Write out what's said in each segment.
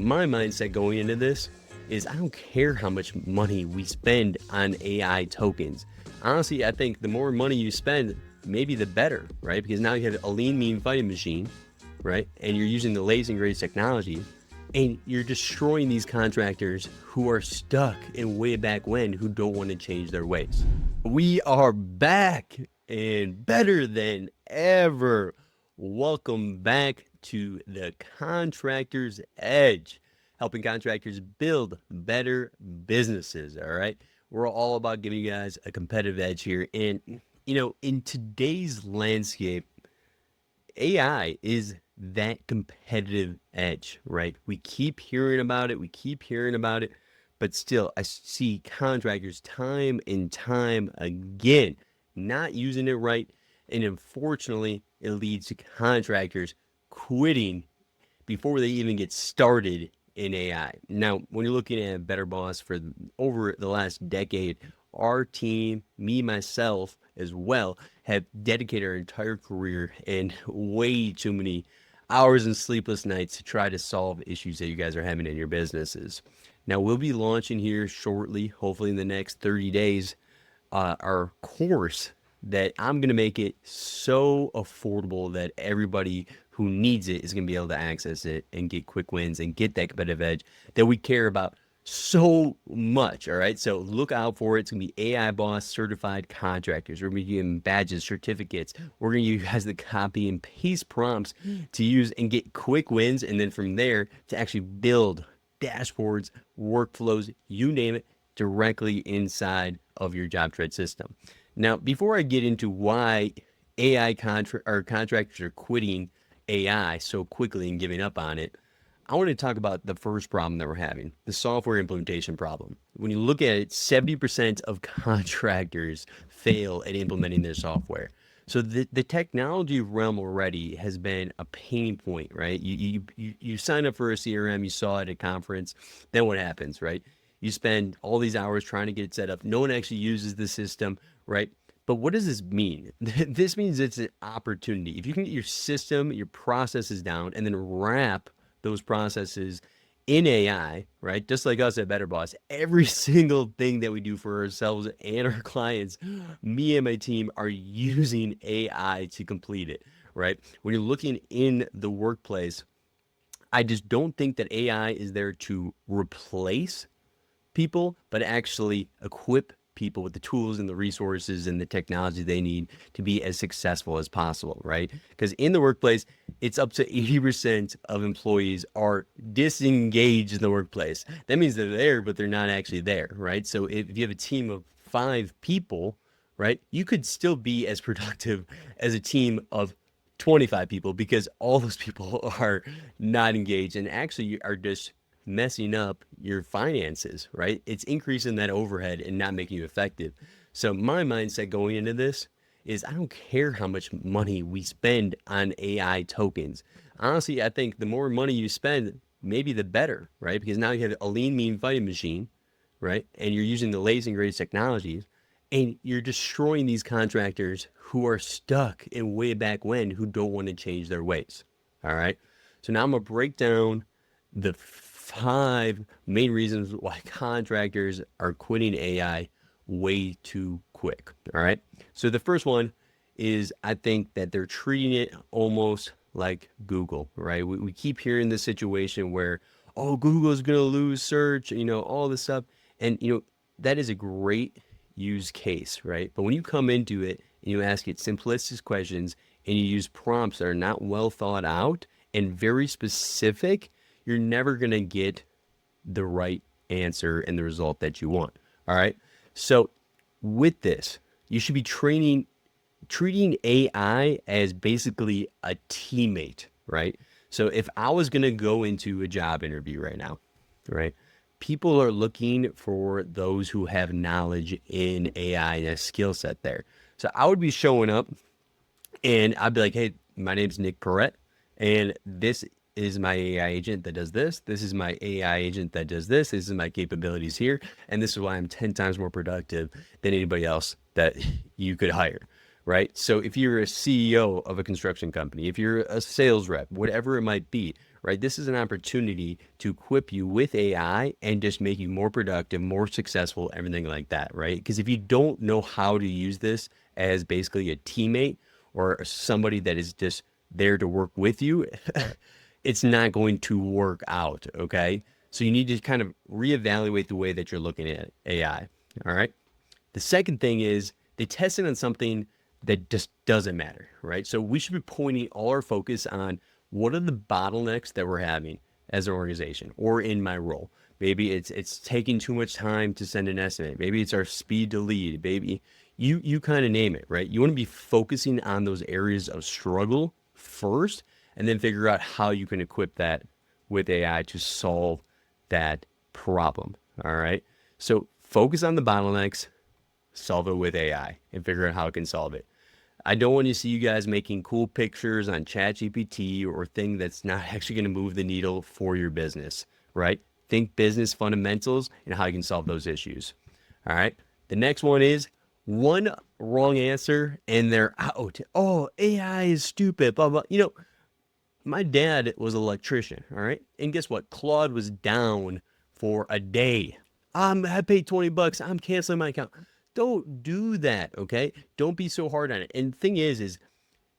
My mindset going into this is I don't care how much money we spend on AI tokens. Honestly, I think the more money you spend, maybe the better, right? Because now you have a lean, mean fighting machine, right? And you're using the latest and greatest technology, and you're destroying these contractors who are stuck in way back when, who don't want to change their ways. We are back and better than ever. Welcome back to the Contractor's Edge, helping contractors build better businesses. All right. We're all about giving you guys a competitive edge here. And, in today's landscape, AI is that competitive edge, right? We keep hearing about it. But still, I see contractors time and time again not using it right. And unfortunately, it leads to contractors quitting before they even get started in AI. Now, when you're looking at a Better Boss for over the last decade, our team, me, myself as well, have dedicated our entire career and way too many hours and sleepless nights to try to solve issues that you guys are having in your businesses. Now, we'll be launching here shortly, hopefully in the next 30 days, our course that I'm going to make it so affordable that everybody who needs it is going to be able to access it and get quick wins and get that competitive edge that we care about so much. All right. So look out for it. It's going to be AI Boss Certified Contractors. We're going to be giving badges, certificates. We're going to give you guys the copy and paste prompts to use and get quick wins. And then from there to actually build dashboards, workflows, you name it, directly inside of your JobTread system. Now, before I get into why contractors are quitting AI so quickly and giving up on it, I want to talk about the first problem that we're having, the software implementation problem. When you look at it, 70% of contractors fail at implementing their software. So the technology realm already has been a pain point, right? You sign up for a CRM, you saw it at a conference, then what happens, right? You spend all these hours trying to get it set up. No one actually uses the system, right? But what does this mean? This means it's an opportunity. If you can get your system, your processes down, and then wrap those processes in AI, right? Just like us at Better Boss, every single thing that we do for ourselves and our clients, me and my team are using AI to complete it, right? When you're looking in the workplace, I just don't think that AI is there to replace people, but actually equip people with the tools and the resources and the technology they need to be as successful as possible, right? Because in the workplace, it's up to 80% of employees are disengaged in the workplace. That means they're there, but they're not actually there, right? So if you have a team of 5 people, right, you could still be as productive as a team of 25 people because all those people are not engaged and actually are just messing up your finances, right? It's increasing that overhead and not making you effective. So my mindset going into this is I don't care how much money we spend on AI tokens. Honestly, I think the more money you spend, maybe the better, right? Because now you have a lean, mean fighting machine, right? And you're using the latest and greatest technologies, and you're destroying these contractors who are stuck in way back when, who don't want to change their ways. All right. So now I'm going to break down the 5 main reasons why contractors are quitting AI way too quick. All right. So the first one is I think that they're treating it almost like Google, right? We keep hearing this situation where, oh, Google is going to lose search, all this stuff. And, that is a great use case, right? But when you come into it and you ask it simplistic questions and you use prompts that are not well thought out and very specific, you're never going to get the right answer and the result that you want. All right. So with this, you should be treating AI as basically a teammate, right? So if I was going to go into a job interview right now, right, people are looking for those who have knowledge in AI and a skill set there. So I would be showing up and I'd be like, hey, my name's Nick Perrette, and this is my AI agent that does this. This is my AI agent that does this. This is my capabilities here. And this is why I'm 10 times more productive than anybody else that you could hire, right? So if you're a CEO of a construction company, if you're a sales rep, whatever it might be, right? This is an opportunity to equip you with AI and just make you more productive, more successful, everything like that, right? Because if you don't know how to use this as basically a teammate or somebody that is just there to work with you, it's not going to work out, okay? So you need to kind of reevaluate the way that you're looking at AI, all right? The second thing is they tested on something that just doesn't matter, right? So we should be pointing all our focus on what are the bottlenecks that we're having as an organization or in my role. Maybe it's taking too much time to send an estimate. Maybe it's our speed to lead. Maybe you kind of name it, right? You want to be focusing on those areas of struggle first, and then figure out how you can equip that with AI to solve that problem. All right. So focus on the bottlenecks, solve it with AI, and figure out how it can solve it. I don't want to see you guys making cool pictures on ChatGPT or thing that's not actually going to move the needle for your business, right? Think business fundamentals and how you can solve those issues. All right. The next one is one wrong answer and they're out. Oh, AI is stupid, blah, blah. My dad was an electrician, all right? And guess what? Claude was down for a day. I paid 20 bucks. I'm canceling my account. Don't do that, okay? Don't be so hard on it. And the thing is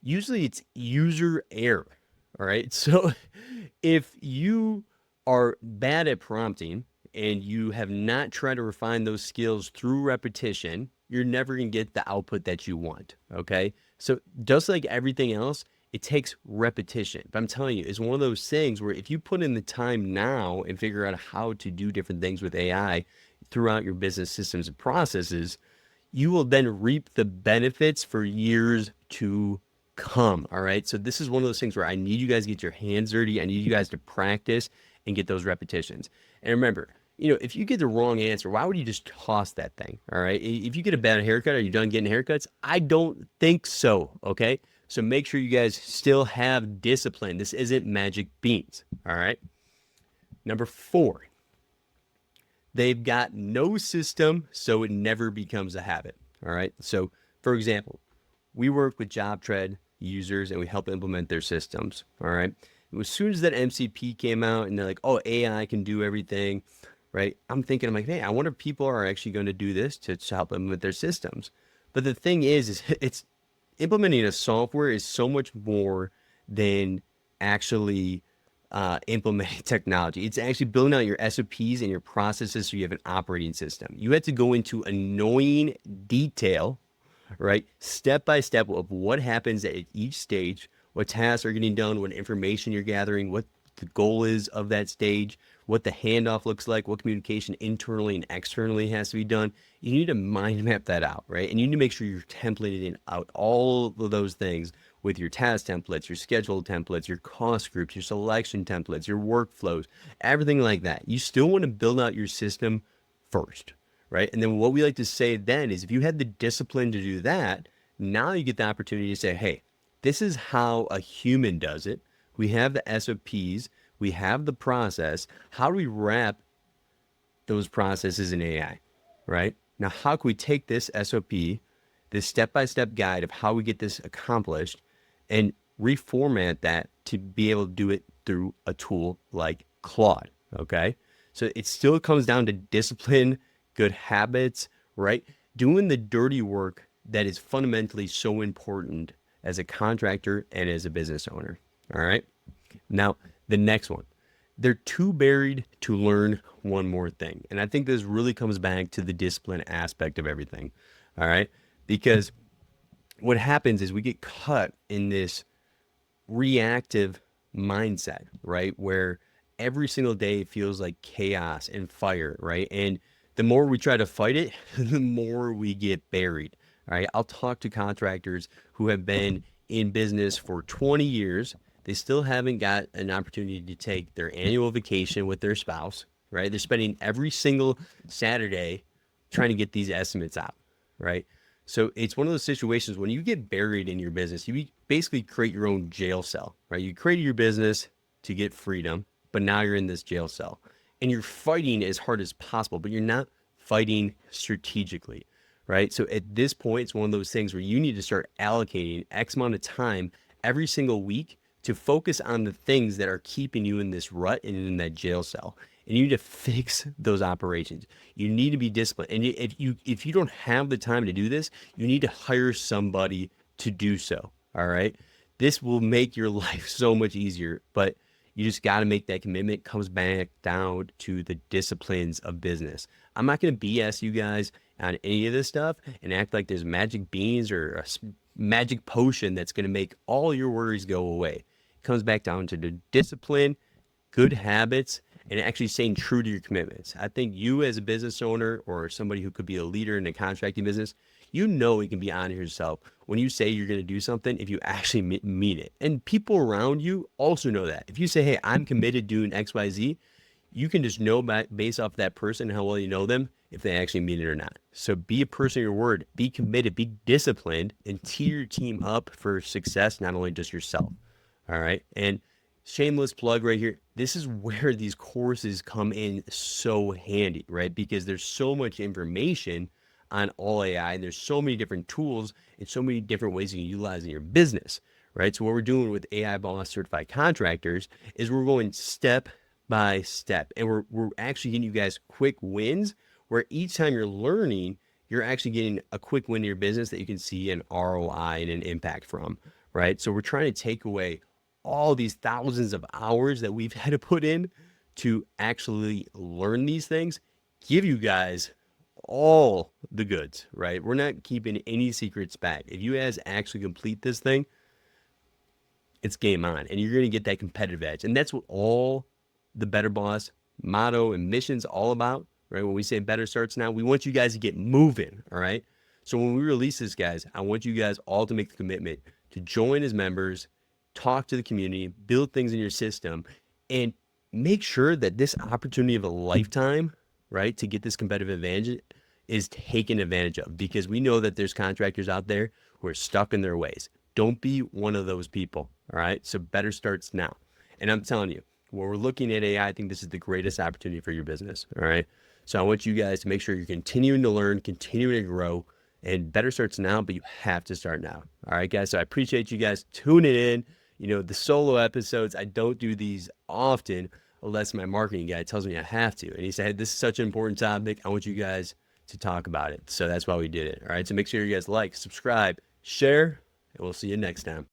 usually it's user error, all right? So if you are bad at prompting and you have not tried to refine those skills through repetition, you're never going to get the output that you want, okay? So just like everything else, it takes repetition. But I'm telling you, it's one of those things where if you put in the time now and figure out how to do different things with AI throughout your business systems and processes, you will then reap the benefits for years to come. All right. So this is one of those things where I need you guys to get your hands dirty. I need you guys to practice and get those repetitions. And remember, if you get the wrong answer, why would you just toss that thing? All right. If you get a bad haircut, are you done getting haircuts? I don't think so. Okay. So make sure you guys still have discipline. This isn't magic beans. All right. Number 4, they've got no system, so it never becomes a habit. All right. So, for example, we work with JobTread users and we help implement their systems. All right. As soon as that MCP came out and they're like, oh, AI can do everything, right? I'm like, hey, I wonder if people are actually going to do this to help them with their systems. But the thing is it's implementing a software is so much more than actually implementing technology. It's actually building out your SOPs and your processes so you have an operating system. You have to go into annoying detail, right? Step by step of what happens at each stage, what tasks are getting done, what information you're gathering, what the goal is of that stage, what the handoff looks like, what communication internally and externally has to be done. You need to mind map that out, right? And you need to make sure you're templating out all of those things with your task templates, your schedule templates, your cost groups, your selection templates, your workflows, everything like that. You still want to build out your system first, right? And then what we like to say then is if you had the discipline to do that, now you get the opportunity to say, hey, this is how a human does it. We have the SOPs, we have the process. How do we wrap those processes in AI, right? Now, how can we take this SOP, this step-by-step guide of how we get this accomplished, and reformat that to be able to do it through a tool like Claude, okay? So it still comes down to discipline, good habits, right? Doing the dirty work that is fundamentally so important as a contractor and as a business owner, all right? Now, the next one, they're too buried to learn one more thing. And I think this really comes back to the discipline aspect of everything, all right? Because what happens is we get caught in this reactive mindset, right? Where every single day feels like chaos and fire, right? And the more we try to fight it, the more we get buried, right? I'll talk to contractors who have been in business for 20 years. They still haven't got an opportunity to take their annual vacation with their spouse, right? They're spending every single Saturday trying to get these estimates out, right? So it's one of those situations when you get buried in your business, you basically create your own jail cell, right? You created your business to get freedom, but now you're in this jail cell and you're fighting as hard as possible, but you're not fighting strategically, right? So at this point, it's one of those things where you need to start allocating X amount of time every single week to focus on the things that are keeping you in this rut and in that jail cell. And you need to fix those operations. You need to be disciplined. And if you don't have the time to do this, you need to hire somebody to do so. All right. This will make your life so much easier, but you just got to make that commitment. Comes back down to the disciplines of business. I'm not going to BS you guys on any of this stuff and act like there's magic beans or a magic potion that's going to make all your worries go away. It comes back down to the discipline, good habits, and actually staying true to your commitments. I think you as a business owner or somebody who could be a leader in the contracting business, you can be honest yourself when you say you're going to do something if you actually mean it. And people around you also know that. If you say, hey, I'm committed to doing XYZ, you can just know based off that person, how well you know them, if they actually mean it or not. So be a person of your word, be committed, be disciplined, and tee your team up for success, not only just yourself. All right. And shameless plug right here. This is where these courses come in so handy, right? Because there's so much information on all AI, and there's so many different tools and so many different ways you can utilize in your business, right? So what we're doing with AI Boss Certified Contractors is we're going step by step, and we're actually getting you guys quick wins where each time you're learning, you're actually getting a quick win in your business that you can see an ROI and an impact from, right? So we're trying to take away all these thousands of hours that we've had to put in to actually learn these things, give you guys all the goods, right? We're not keeping any secrets back. If you guys actually complete this thing, it's game on, and you're going to get that competitive edge. And that's what all the Better Boss motto and mission's all about, right? When we say better starts now, we want you guys to get moving, all right? So when we release this, guys, I want you guys all to make the commitment to join as members, talk to the community, build things in your system, and make sure that this opportunity of a lifetime, right, to get this competitive advantage is taken advantage of, because we know that there's contractors out there who are stuck in their ways. Don't be one of those people, all right? So better starts now. And I'm telling you, when we're looking at AI, I think this is the greatest opportunity for your business, all right? So I want you guys to make sure you're continuing to learn, continuing to grow, and better starts now, but you have to start now. All right, guys? So I appreciate you guys tuning in. You know, the solo episodes, I don't do these often unless my marketing guy tells me I have to. And he said, hey, this is such an important topic. I want you guys to talk about it. So that's why we did it. All right. So make sure you guys like, subscribe, share, and we'll see you next time.